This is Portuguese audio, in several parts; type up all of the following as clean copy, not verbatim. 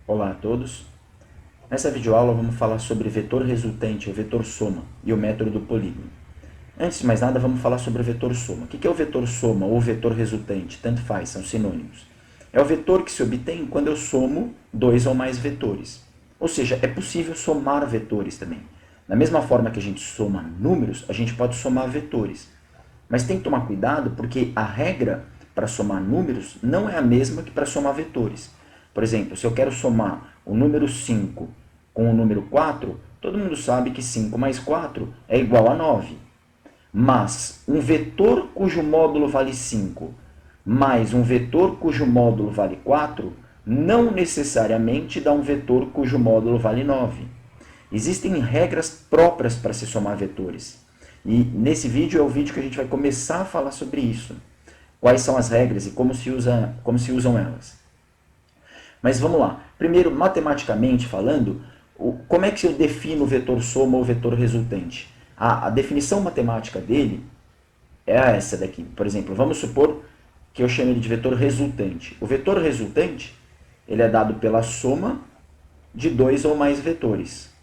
Olá a todos. Nessa videoaula vamos falar sobre vetor resultante, ou vetor soma, e o método do polígono. Antes de mais nada, vamos falar sobre o vetor soma. O que é o vetor soma ou vetor resultante? Tanto faz, são sinônimos. É o vetor que se obtém quando eu somo dois ou mais vetores. Ou seja, é possível somar vetores também. Da mesma forma que a gente soma números, a gente pode somar vetores. Mas tem que tomar cuidado porque a regra para somar números não é a mesma que para somar vetores. Por exemplo, se eu quero somar o número 5 com o número 4, todo mundo sabe que 5 mais 4 é igual a 9. Mas um vetor cujo módulo vale 5 mais um vetor cujo módulo vale 4 não necessariamente dá um vetor cujo módulo vale 9. Existem regras próprias para se somar vetores. E nesse vídeo é o vídeo que a gente vai começar a falar sobre isso. Quais são as regras e como se usam elas. Mas vamos lá. Primeiro, matematicamente falando, como é que eu defino o vetor soma ou vetor resultante? A definição matemática dele é essa daqui. Por exemplo, vamos supor que eu chame ele de vetor resultante. O vetor resultante ele é dado pela soma de dois ou mais vetores.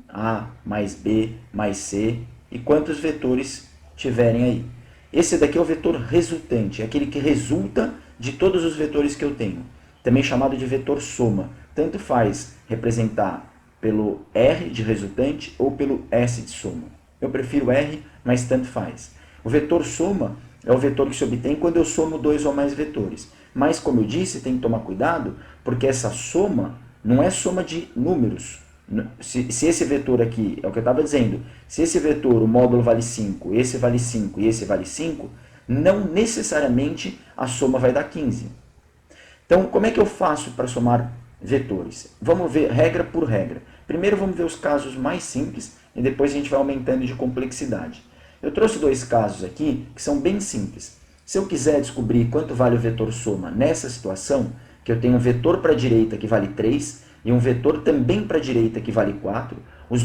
A mais B mais C e quantos vetores tiverem aí. Esse daqui é o vetor resultante, é aquele que resulta de todos os vetores que eu tenho. Também chamado de vetor soma. Tanto faz representar pelo R de resultante ou pelo S de soma. Eu prefiro R, mas tanto faz. O vetor soma é o vetor que se obtém quando eu somo dois ou mais vetores. Mas, como eu disse, tem que tomar cuidado, porque essa soma não é soma de números. Se esse vetor aqui, é o que eu estava dizendo, se esse vetor, o módulo vale 5, esse vale 5 e esse vale 5, não necessariamente a soma vai dar 15. Então, como é que eu faço para somar vetores? Vamos ver regra por regra. Primeiro vamos ver os casos mais simples e depois a gente vai aumentando de complexidade. Eu trouxe dois casos aqui que são bem simples. Se eu quiser descobrir quanto vale o vetor soma nessa situação, que eu tenho um vetor para a direita que vale 3 e um vetor também para a direita que vale 4,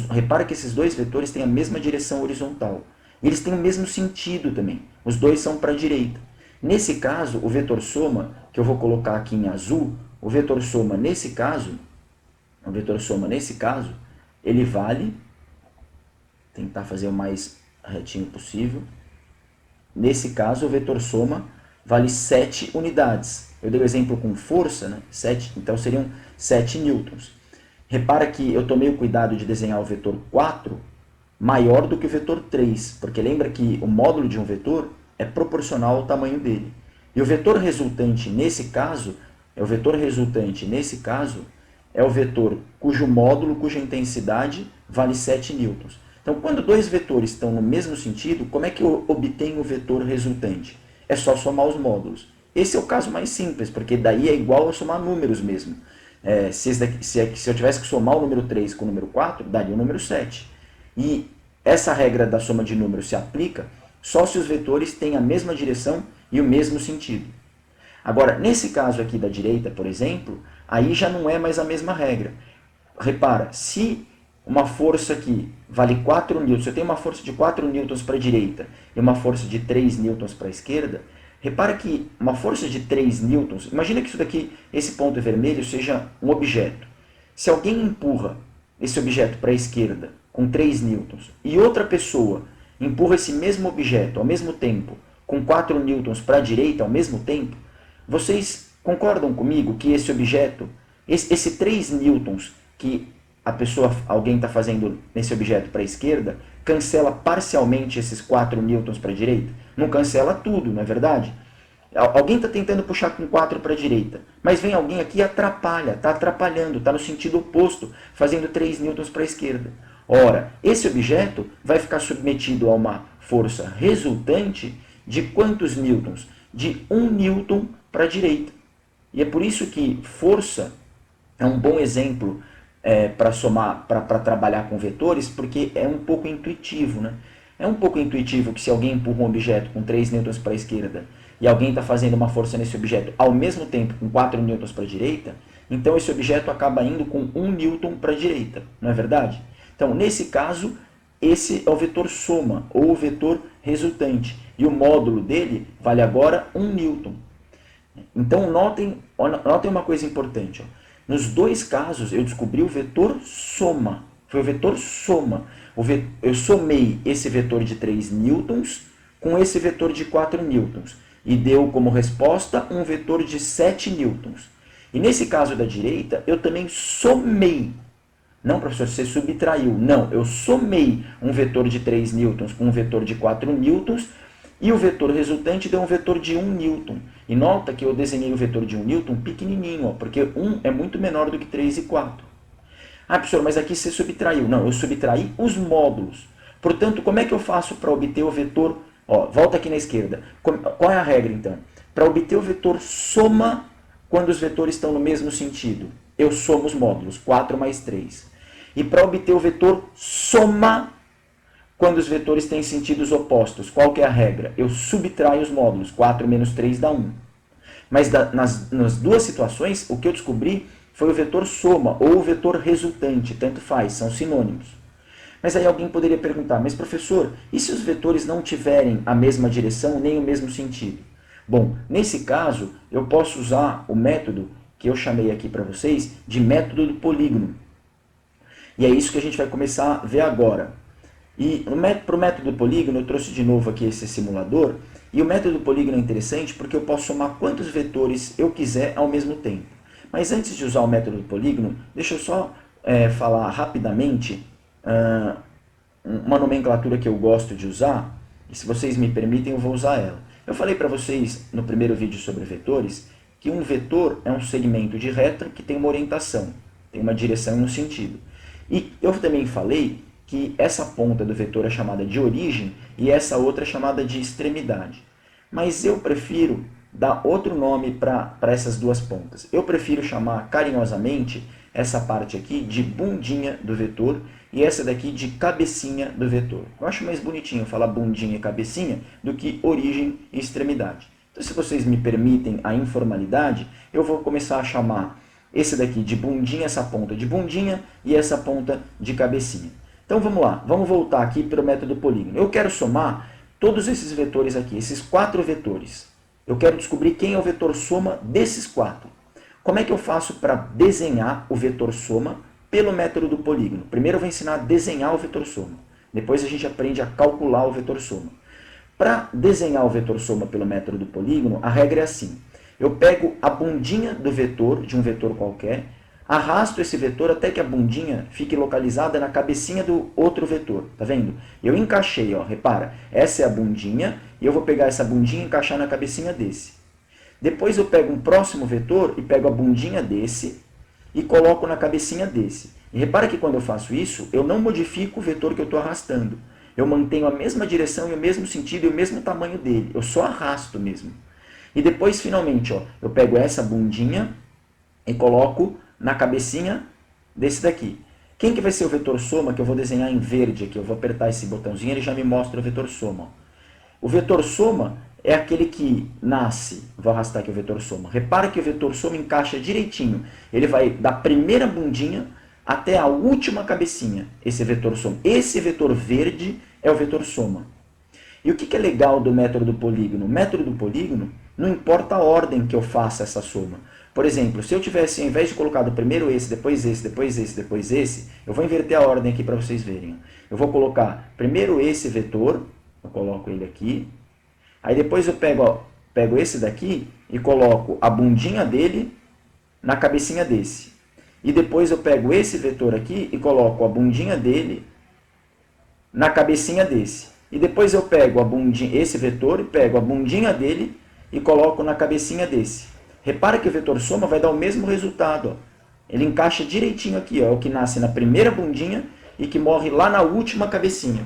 repara que esses dois vetores têm a mesma direção horizontal. E eles têm o mesmo sentido também. Os dois são para a direita. Nesse caso, o vetor soma, que eu vou colocar aqui em azul, o vetor soma nesse caso, ele vale, tentar fazer o mais retinho possível, nesse caso o vetor soma vale 7 unidades. Eu dei o exemplo com força, né? 7, então seriam 7 newtons. Repara que eu tomei o cuidado de desenhar o vetor 4 maior do que o vetor 3, porque lembra que o módulo de um vetor é proporcional ao tamanho dele. E o vetor resultante nesse caso, é o vetor cujo módulo, cuja intensidade vale 7 newtons. Então, quando dois vetores estão no mesmo sentido, como é que eu obtenho o vetor resultante? É só somar os módulos. Esse é o caso mais simples, porque daí é igual a somar números mesmo. Se eu tivesse que somar o número 3 com o número 4, daria o número 7. E essa regra da soma de números se aplica só se os vetores têm a mesma direção e o mesmo sentido. Agora, nesse caso aqui da direita, por exemplo, aí já não é mais a mesma regra. Repara, se uma força aqui vale 4 newtons, se eu tenho uma força de 4 newtons para a direita e uma força de 3 newtons para a esquerda, repara que uma força de 3 newtons, imagina que isso daqui, esse ponto vermelho, seja um objeto. Se alguém empurra esse objeto para a esquerda com 3 newtons e outra pessoa empurra esse mesmo objeto ao mesmo tempo com 4 newtons para a direita ao mesmo tempo, vocês concordam comigo que esse objeto, esse 3 newtons que alguém está fazendo nesse objeto para a esquerda, cancela parcialmente esses 4 newtons para a direita? Não cancela tudo, não é verdade? Alguém está tentando puxar com 4 para a direita, mas vem alguém aqui e atrapalha, está atrapalhando, está no sentido oposto, fazendo 3 newtons para a esquerda. Ora, esse objeto vai ficar submetido a uma força resultante de quantos newtons? De 1 newton para a direita. E é por isso que força é um bom exemplo para trabalhar com vetores, porque é um pouco intuitivo, né? É um pouco intuitivo que se alguém empurra um objeto com 3 newtons para a esquerda e alguém está fazendo uma força nesse objeto ao mesmo tempo com 4 newtons para a direita, então esse objeto acaba indo com 1 newton para a direita, não é verdade? Então, nesse caso, esse é o vetor soma, ou o vetor resultante, e o módulo dele vale agora 1 newton. Então, notem uma coisa importante. Ó. Nos dois casos, eu descobri o vetor soma. Foi o vetor soma. Eu somei esse vetor de 3 newtons com esse vetor de 4 newtons. E deu como resposta um vetor de 7 newtons. E nesse caso da direita, eu também somei. Não, professor, você subtraiu. Não, eu somei um vetor de 3 newtons com um vetor de 4 newtons e o vetor resultante deu um vetor de 1 newton. E nota que eu desenhei o vetor de 1 newton pequenininho, ó, porque 1 é muito menor do que 3 e 4. Ah, professor, mas aqui você subtraiu. Não, eu subtraí os módulos. Portanto, como é que eu faço para obter o vetor... Ó, volta aqui na esquerda. Qual é a regra, então? Para obter o vetor soma quando os vetores estão no mesmo sentido, eu somo os módulos, 4 mais 3. E para obter o vetor soma quando os vetores têm sentidos opostos, qual que é a regra? Eu subtraio os módulos, 4 menos 3 dá 1. Mas nas duas situações, o que eu descobri foi o vetor soma ou o vetor resultante, tanto faz, são sinônimos. Mas aí alguém poderia perguntar, mas professor, e se os vetores não tiverem a mesma direção nem o mesmo sentido? Bom, nesse caso, eu posso usar o método que eu chamei aqui para vocês de método do polígono. E é isso que a gente vai começar a ver agora. E para o método do polígono, eu trouxe de novo aqui esse simulador. E o método do polígono é interessante porque eu posso somar quantos vetores eu quiser ao mesmo tempo. Mas antes de usar o método do polígono, deixa eu só falar rapidamente uma nomenclatura que eu gosto de usar. E se vocês me permitem, eu vou usar ela. Eu falei para vocês no primeiro vídeo sobre vetores que um vetor é um segmento de reta que tem uma orientação, tem uma direção e um sentido. E eu também falei que essa ponta do vetor é chamada de origem e essa outra é chamada de extremidade. Mas eu prefiro dar outro nome para essas duas pontas. Eu prefiro chamar carinhosamente essa parte aqui de bundinha do vetor e essa daqui de cabecinha do vetor. Eu acho mais bonitinho falar bundinha e cabecinha do que origem e extremidade. Então, se vocês me permitem a informalidade, eu vou começar a chamar esse daqui de bundinha, essa ponta de bundinha e essa ponta de cabecinha. Então vamos lá, vamos voltar aqui para o método polígono. Eu quero somar todos esses vetores aqui, esses 4 vetores. Eu quero descobrir quem é o vetor soma desses 4. Como é que eu faço para desenhar o vetor soma pelo método do polígono? Primeiro eu vou ensinar a desenhar o vetor soma. Depois a gente aprende a calcular o vetor soma. Para desenhar o vetor soma pelo método do polígono, a regra é assim. Eu pego a bundinha do vetor, de um vetor qualquer, arrasto esse vetor até que a bundinha fique localizada na cabecinha do outro vetor. Tá vendo? Eu encaixei, ó, repara, essa é a bundinha, e eu vou pegar essa bundinha e encaixar na cabecinha desse. Depois eu pego um próximo vetor e pego a bundinha desse e coloco na cabecinha desse. E repara que quando eu faço isso, eu não modifico o vetor que eu estou arrastando. Eu mantenho a mesma direção e o mesmo sentido e o mesmo tamanho dele. Eu só arrasto mesmo. E depois, finalmente, ó, eu pego essa bundinha e coloco na cabecinha desse daqui. Quem que vai ser o vetor soma que eu vou desenhar em verde aqui? Eu vou apertar esse botãozinho e ele já me mostra o vetor soma. O vetor soma é aquele que nasce, vou arrastar aqui o vetor soma. Repara que o vetor soma encaixa direitinho. Ele vai da primeira bundinha até a última cabecinha, esse vetor soma. Esse vetor verde é o vetor soma. E o que é legal do método do polígono? O método do polígono, não importa a ordem que eu faça essa soma. Por exemplo, se eu tivesse, ao invés de colocar primeiro esse, depois esse, depois esse, depois esse, eu vou inverter a ordem aqui para vocês verem. Eu vou colocar primeiro esse vetor, eu coloco ele aqui. Aí depois eu pego esse daqui e coloco a bundinha dele na cabecinha desse. E depois eu pego esse vetor aqui e coloco a bundinha dele na cabecinha desse. E depois eu pego esse vetor e pego a bundinha dele e coloco na cabecinha desse. Repara que o vetor soma vai dar o mesmo resultado. Ó. Ele encaixa direitinho aqui, ó, é o que nasce na primeira bundinha e que morre lá na última cabecinha.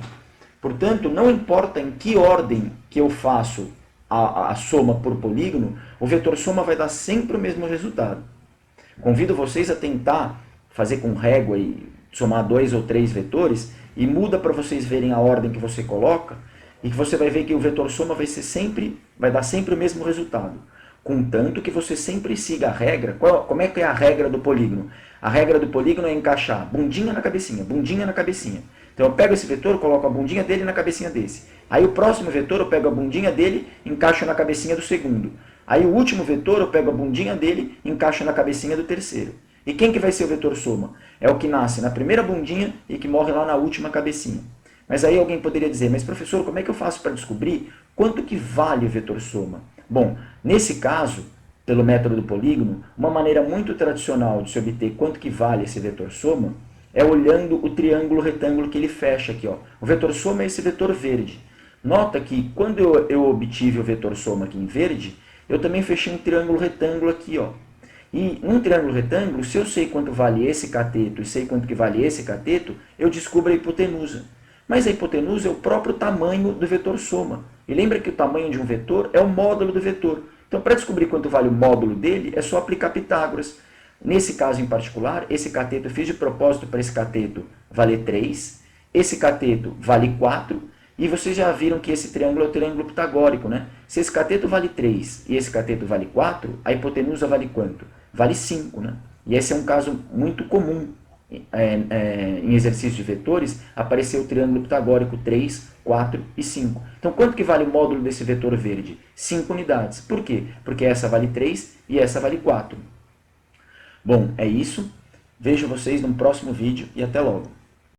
Portanto, não importa em que ordem que eu faço a soma por polígono, o vetor soma vai dar sempre o mesmo resultado. Convido vocês a tentar fazer com régua e somar 2 ou 3 vetores e muda para vocês verem a ordem que você coloca e que você vai ver que o vetor soma vai dar sempre o mesmo resultado. Contanto que você sempre siga a regra. Como é que é a regra do polígono? A regra do polígono é encaixar bundinha na cabecinha, bundinha na cabecinha. Então eu pego esse vetor, coloco a bundinha dele na cabecinha desse. Aí o próximo vetor eu pego a bundinha dele e encaixo na cabecinha do segundo. Aí o último vetor eu pego a bundinha dele e encaixo na cabecinha do terceiro. E quem que vai ser o vetor soma? É o que nasce na primeira bundinha e que morre lá na última cabecinha. Mas aí alguém poderia dizer, mas professor, como é que eu faço para descobrir quanto que vale o vetor soma? Bom, nesse caso, pelo método do polígono, uma maneira muito tradicional de se obter quanto que vale esse vetor soma é olhando o triângulo retângulo que ele fecha aqui. Ó. O vetor soma é esse vetor verde. Nota que quando eu obtive o vetor soma aqui em verde, eu também fechei um triângulo retângulo aqui. Ó. E num triângulo retângulo, se eu sei quanto vale esse cateto e sei quanto que vale esse cateto, eu descubro a hipotenusa. Mas a hipotenusa é o próprio tamanho do vetor soma. E lembra que o tamanho de um vetor é o módulo do vetor. Então, para descobrir quanto vale o módulo dele, é só aplicar Pitágoras. Nesse caso em particular, esse cateto eu fiz de propósito para esse cateto valer 3, esse cateto vale 4, e vocês já viram que esse triângulo é o triângulo pitagórico, né? Se esse cateto vale 3 e esse cateto vale 4, a hipotenusa vale quanto? Vale 5, né? E esse é um caso muito comum em exercício de vetores, aparecer o triângulo pitagórico 3, 4 e 5. Então, quanto que vale o módulo desse vetor verde? 5 unidades. Por quê? Porque essa vale 3 e essa vale 4. Bom, é isso. Vejo vocês no próximo vídeo e até logo.